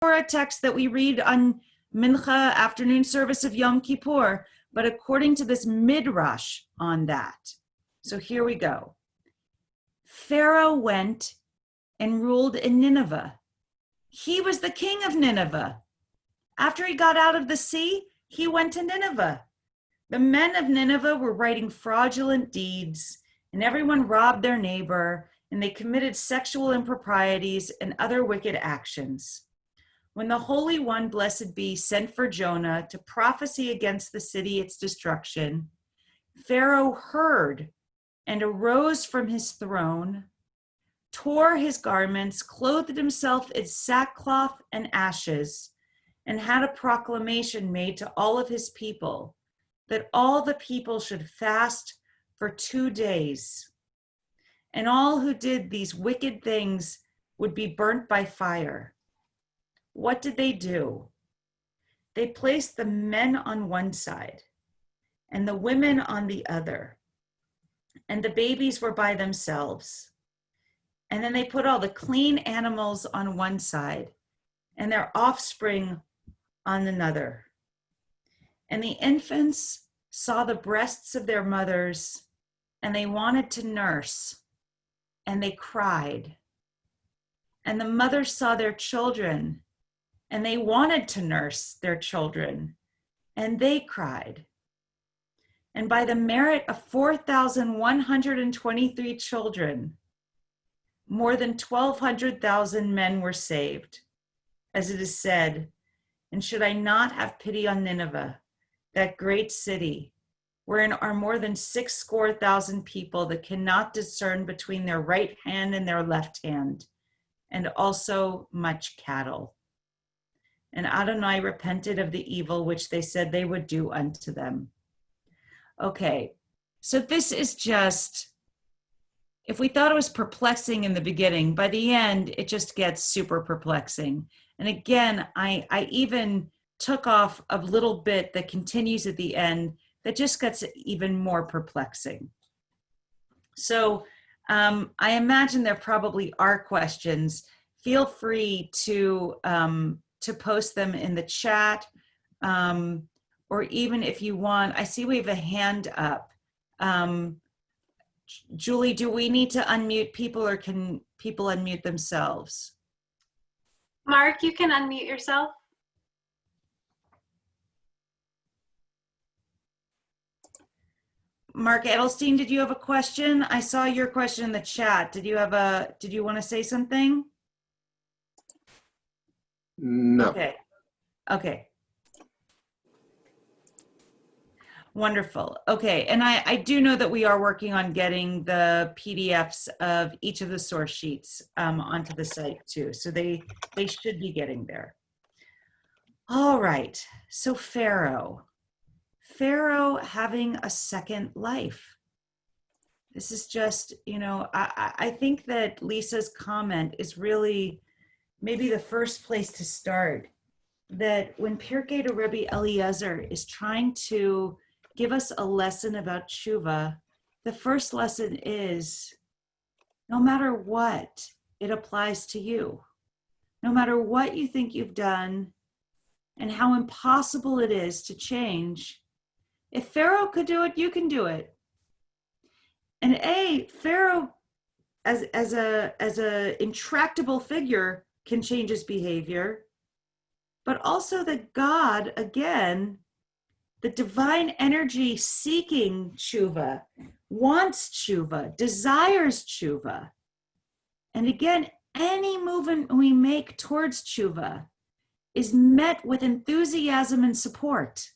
Torah text that we read on Mincha afternoon service of Yom Kippur, but according to this Midrash on that. So here we go. Pharaoh went and ruled in Nineveh. He was the king of Nineveh. After he got out of the sea, he went to Nineveh. The men of Nineveh were writing fraudulent deeds, and everyone robbed their neighbor, and they committed sexual improprieties and other wicked actions. When the Holy One, blessed be, sent for Jonah to prophesy against the city, its destruction, Pharaoh heard and arose from his throne, tore his garments, clothed himself in sackcloth and ashes, and had a proclamation made to all of his people that all the people should fast for 2 days. And all who did these wicked things would be burnt by fire. What did they do? They placed the men on one side and the women on the other, and the babies were by themselves. And then they put all the clean animals on one side and their offspring on another. And the infants saw the breasts of their mothers, and they wanted to nurse, and they cried. And the mothers saw their children, and they wanted to nurse their children, and they cried. And by the merit of 4,123 children, more than 1,200,000 men were saved, as it is said, and should I not have pity on Nineveh, that great city, wherein are more than 600,000 people that cannot discern between their right hand and their left hand, and also much cattle. And Adonai repented of the evil which they said they would do unto them. Okay, so this is just, if we thought it was perplexing in the beginning, by the end, it just gets super perplexing. And again, I even took off a little bit that continues at the end that just gets even more perplexing. So I imagine there probably are questions. Feel free to post them in the chat, or even if you want, I see we have a hand up. Julie, do we need to unmute people, or can people unmute themselves? Mark, you can unmute yourself. Mark Edelstein, did you have a question? I saw your question in the chat. Did you want to say something? No. Okay. Wonderful. Okay, and I do know that we are working on getting the PDFs of each of the source sheets onto the site too, so they should be getting there. All right, so Pharaoh having a second life. This is just, I think that Lisa's comment is really maybe the first place to start, that when Pirkei to Rabbi Eliezer is trying to give us a lesson about teshuvah, the first lesson is, no matter what, it applies to you. No matter what you think you've done and how impossible it is to change, if Pharaoh could do it, you can do it. And Pharaoh, as a intractable figure, can change his behavior, but also that God, again, the divine energy seeking teshuvah, wants teshuvah, desires teshuvah. And again, any movement we make towards teshuvah is met with enthusiasm and support.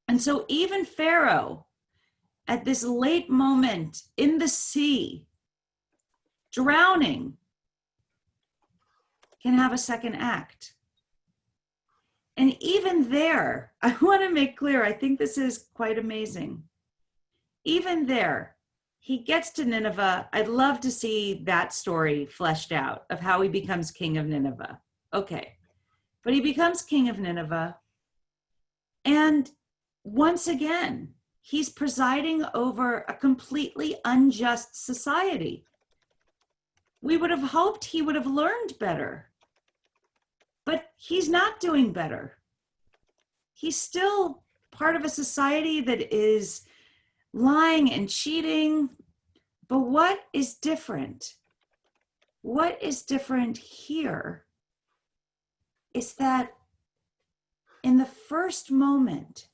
And so even Pharaoh, at this late moment in the sea, drowning, can have a second act. And even there, I want to make clear, I think this is quite amazing. Even there, he gets to Nineveh. I'd love to see that story fleshed out of how he becomes king of Nineveh. Okay, but he becomes king of Nineveh. And once again, he's presiding over a completely unjust society. We would have hoped he would have learned better. he's not doing better. He's still part of a society that is lying and cheating. But what is different? What is different here is that in the first moment,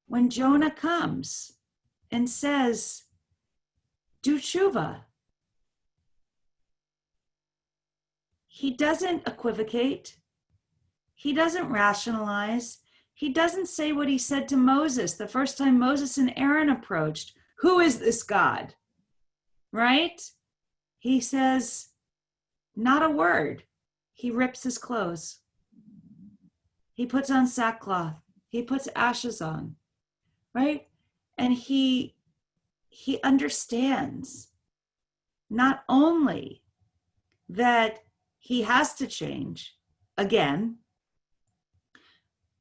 when Jonah comes and says, do teshuvah, he doesn't equivocate. He doesn't rationalize. He doesn't say what he said to Moses the first time Moses and Aaron approached. Who is this God? Right? He says, not a word. He rips his clothes. He puts on sackcloth. He puts ashes on. Right? And he understands not only that he has to change again,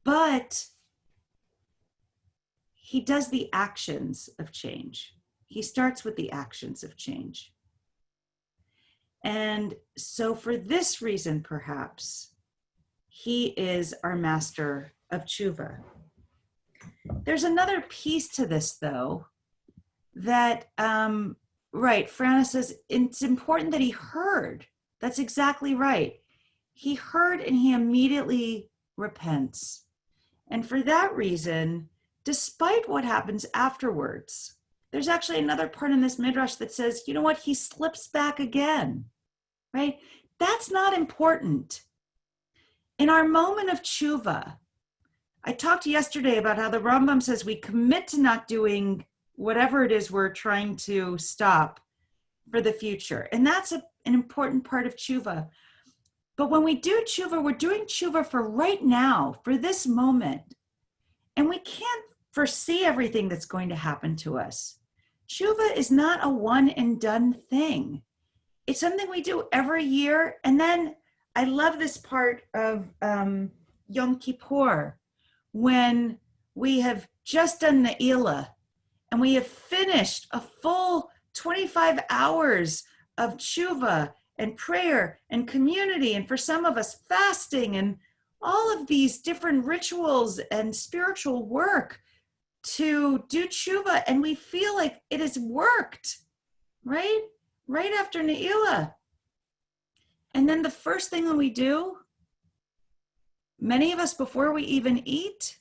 but he does the actions of change. He starts with the actions of change. And so for this reason, perhaps, he is our master of teshuvah. There's another piece to this, though, that, right, Franna says, it's important that he heard. That's exactly right. He heard and he immediately repents. And for that reason, despite what happens afterwards, there's actually another part in this Midrash that says, you know what, he slips back again, right? That's not important. In our moment of teshuvah, I talked yesterday about how the Rambam says we commit to not doing whatever it is we're trying to stop for the future. And that's an important part of teshuvah. But when we do teshuvah, we're doing teshuvah for right now, for this moment. And we can't foresee everything that's going to happen to us. Teshuvah is not a one and done thing. It's something we do every year. And then I love this part of Yom Kippur, when we have just done Ne'ilah and we have finished a full 25 hours of teshuvah and prayer and community, and for some of us fasting and all of these different rituals and spiritual work to do teshuvah, and we feel like it has worked, right? Right after Ne'ilah. And then the first thing that we do, many of us before we even eat,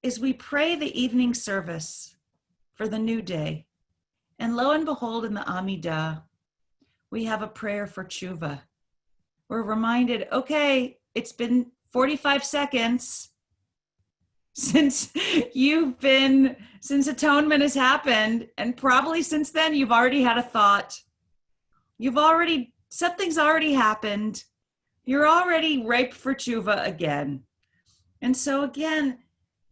is we pray the evening service for the new day. And lo and behold, in the Amidah, we have a prayer for teshuvah. We're reminded, okay, it's been 45 seconds since atonement has happened. And probably since then, you've already had a thought. Something's already happened. You're already ripe for teshuvah again. And so again,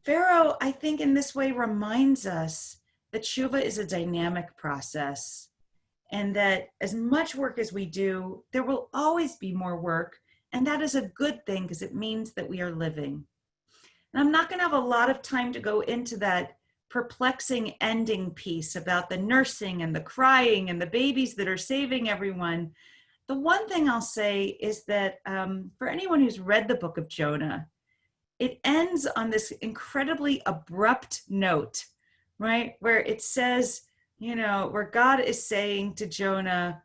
Pharaoh, I think in this way reminds us that teshuvah is a dynamic process, and that as much work as we do, there will always be more work. And that is a good thing because it means that we are living. And I'm not going to have a lot of time to go into that perplexing ending piece about the nursing and the crying and the babies that are saving everyone. The one thing I'll say is that for anyone who's read the book of Jonah, it ends on this incredibly abrupt note, right? Where it says, where God is saying to Jonah,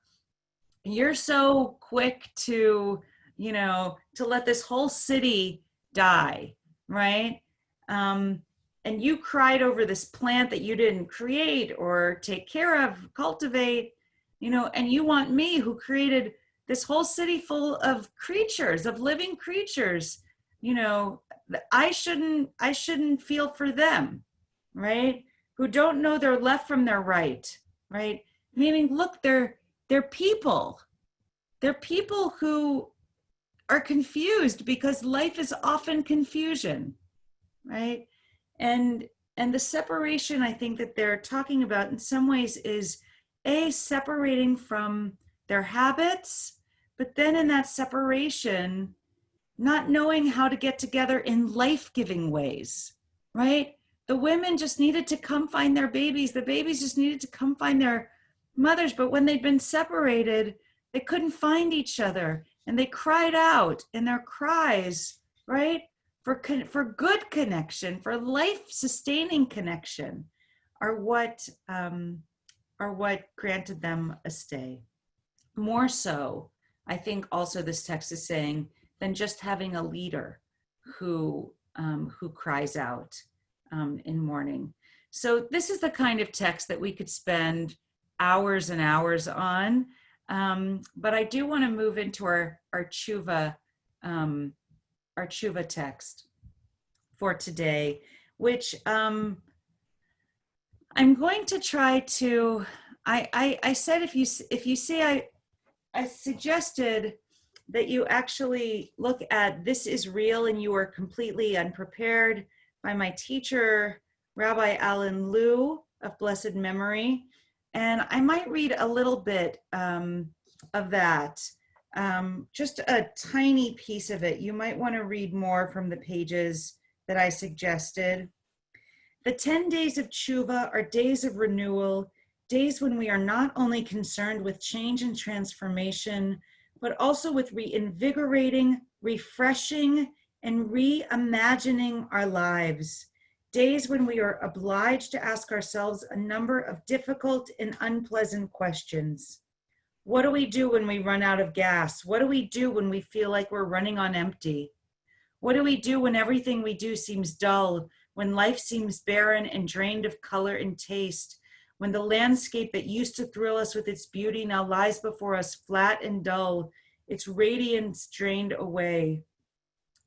you're so quick to let this whole city die, right? And you cried over this plant that you didn't create or take care of, cultivate, and you want me, who created this whole city full of creatures, of living creatures, I shouldn't feel for them, right? Who don't know their left from their right, right? Meaning, look, they're people. They're people who are confused because life is often confusion, right? And the separation, I think, that they're talking about in some ways is separating from their habits, but then in that separation, not knowing how to get together in life-giving ways, right? The women just needed to come find their babies. The babies just needed to come find their mothers. But when they'd been separated, they couldn't find each other. And they cried out, and their cries, right, for good connection, for life-sustaining connection, are what granted them a stay. More so, I think also this text is saying, than just having a leader who cries out in mourning. So this is the kind of text that we could spend hours and hours on. But I do want to move into our Archuva text for today, which I'm going to try to. I said if you see I suggested that you actually look at This Is Real and You Are Completely Unprepared by my teacher, Rabbi Alan Liu of blessed memory. And I might read a little bit of that, just a tiny piece of it. You might want to read more from the pages that I suggested. The 10 days of teshuvah are days of renewal, days when we are not only concerned with change and transformation, but also with reinvigorating, refreshing, and reimagining our lives. Days when we are obliged to ask ourselves a number of difficult and unpleasant questions. What do we do when we run out of gas? What do we do when we feel like we're running on empty? What do we do when everything we do seems dull, when life seems barren and drained of color and taste, when the landscape that used to thrill us with its beauty now lies before us flat and dull, its radiance drained away?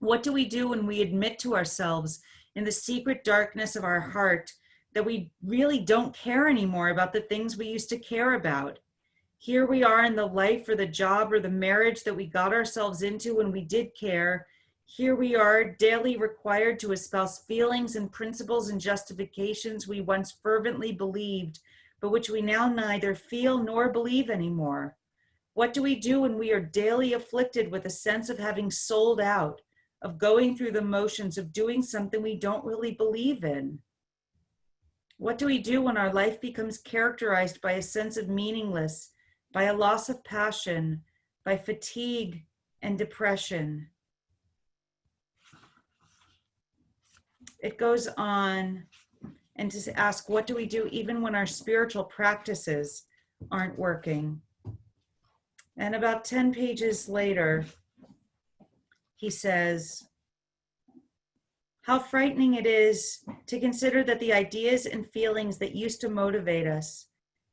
What do we do when we admit to ourselves in the secret darkness of our heart that we really don't care anymore about the things we used to care about? Here we are in the life or the job or the marriage that we got ourselves into when we did care. Here we are daily required to espouse feelings and principles and justifications we once fervently believed, but which we now neither feel nor believe anymore. What do we do when we are daily afflicted with a sense of having sold out, of going through the motions, of doing something we don't really believe in? What do we do when our life becomes characterized by a sense of meaningless, by a loss of passion, by fatigue and depression? It goes on and to ask, what do we do even when our spiritual practices aren't working? And about 10 pages later, he says, how frightening it is to consider that the ideas and feelings that used to motivate us,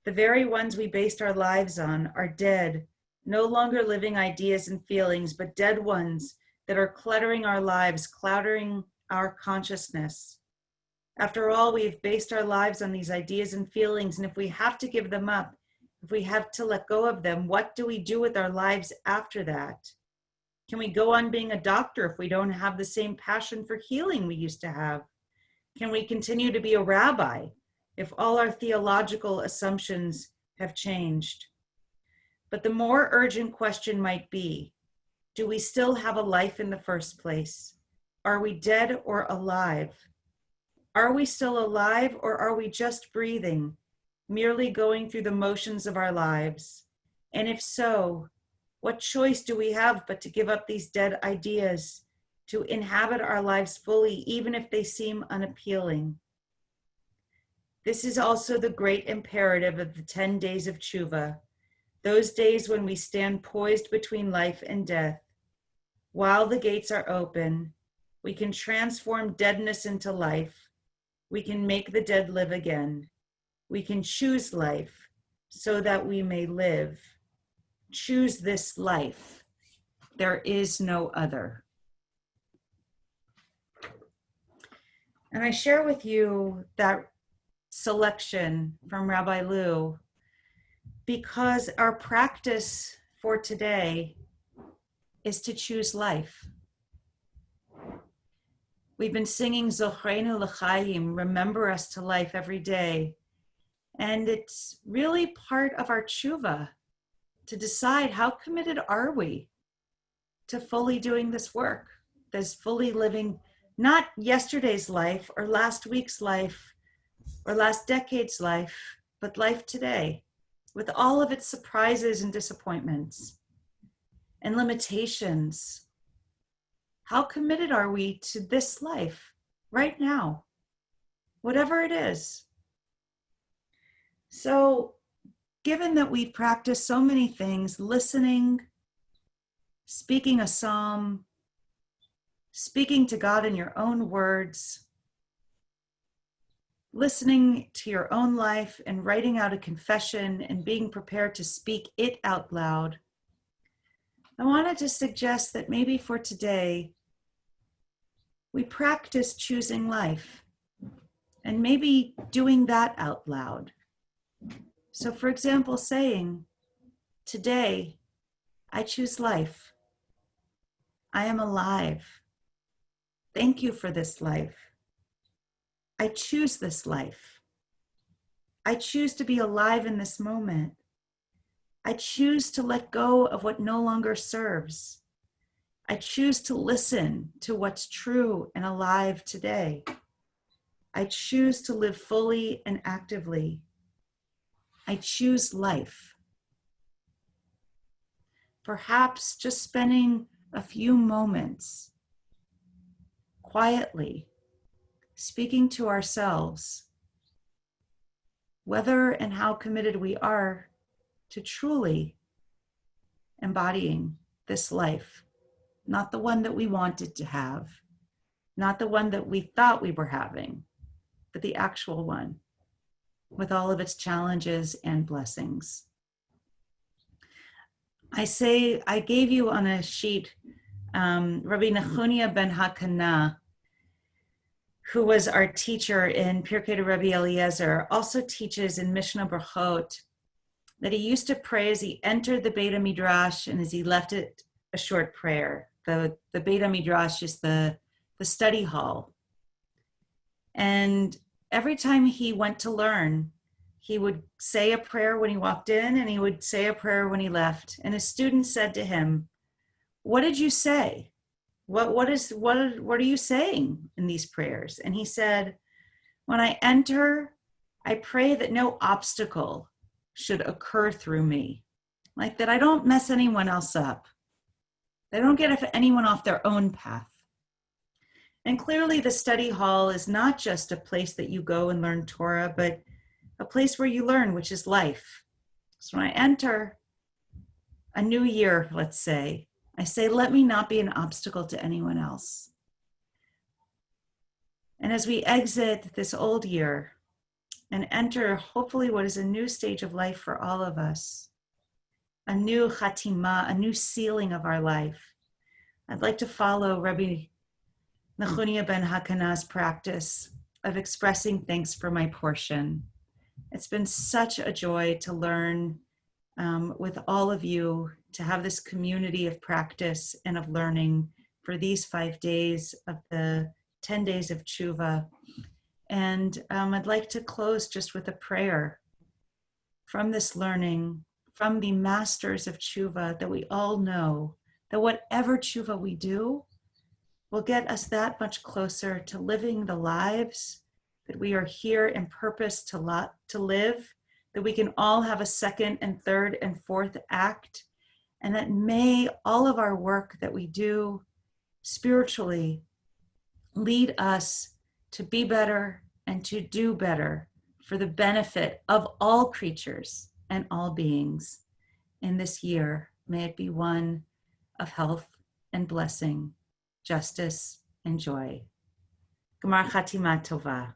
the very ones we based our lives on, are dead, no longer living ideas and feelings, but dead ones that are cluttering our lives, clouding our consciousness. After all, we've based our lives on these ideas and feelings, and if we have to give them up, if we have to let go of them, what do we do with our lives after that? Can we go on being a doctor if we don't have the same passion for healing we used to have? Can we continue to be a rabbi if all our theological assumptions have changed? But the more urgent question might be, do we still have a life in the first place? Are we dead or alive? Are we still alive, or are we just breathing, merely going through the motions of our lives? And if so, what choice do we have but to give up these dead ideas, to inhabit our lives fully, even if they seem unappealing? This is also the great imperative of the 10 days of teshuvah, those days when we stand poised between life and death. While the gates are open, we can transform deadness into life. We can make the dead live again. We can choose life so that we may live. Choose this life. There is no other. And I share with you that selection from Rabbi Liu because our practice for today is to choose life. We've been singing Zochreinu L'chaim, remember us to life every day. And it's really part of our teshuvah to decide how committed are we to fully doing this work, this fully living, not yesterday's life or last week's life or last decade's life, but life today with all of its surprises and disappointments. and limitations. How committed are we to this life right now, whatever it is? So, given that we've practiced so many things, listening, speaking a psalm, speaking to God in your own words, listening to your own life and writing out a confession and being prepared to speak it out loud, I wanted to suggest that maybe for today, we practice choosing life and maybe doing that out loud. So for example, saying, today, I choose life. I am alive. Thank you for this life. I choose this life. I choose to be alive in this moment. I choose to let go of what no longer serves. I choose to listen to what's true and alive today. I choose to live fully and actively. I choose life. Perhaps just spending a few moments quietly speaking to ourselves whether and how committed we are to truly embodying this life, not the one that we wanted to have, not the one that we thought we were having, but the actual one with all of its challenges and blessings. I gave you on a sheet Rabbi Nechunia ben Hakana, who was our teacher in Pirkei Rabbi Eliezer, also teaches in Mishnah Brachot that he used to pray as he entered the Beit HaMidrash and as he left it, a short prayer. The Beit HaMidrash is the study hall. And every time he went to learn, he would say a prayer when he walked in and he would say a prayer when he left. And his students said to him, "What did you say? What are you saying in these prayers?" And he said, "When I enter, I pray that no obstacle should occur through me, like that I don't mess anyone else up. They don't get anyone off their own path." And clearly the study hall is not just a place that you go and learn Torah, but a place where you learn, which is life. So when I enter a new year, let's say, I say, let me not be an obstacle to anyone else. And as we exit this old year and enter hopefully what is a new stage of life for all of us, a new chatima, a new sealing of our life, I'd like to follow Rabbi Nechunia ben Hakana's practice of expressing thanks for my portion. It's been such a joy to learn with all of you, to have this community of practice and of learning for these 5 days of the 10 days of teshuvah. And I'd like to close just with a prayer from this learning, from the masters of teshuvah, that we all know that whatever teshuvah we do will get us that much closer to living the lives that we are here in purpose to live, that we can all have a second and third and fourth act, and that may all of our work that we do spiritually lead us to be better and to do better for the benefit of all creatures and all beings in this year. May it be one of health and blessing, justice and joy. Gemar Chatima Tova.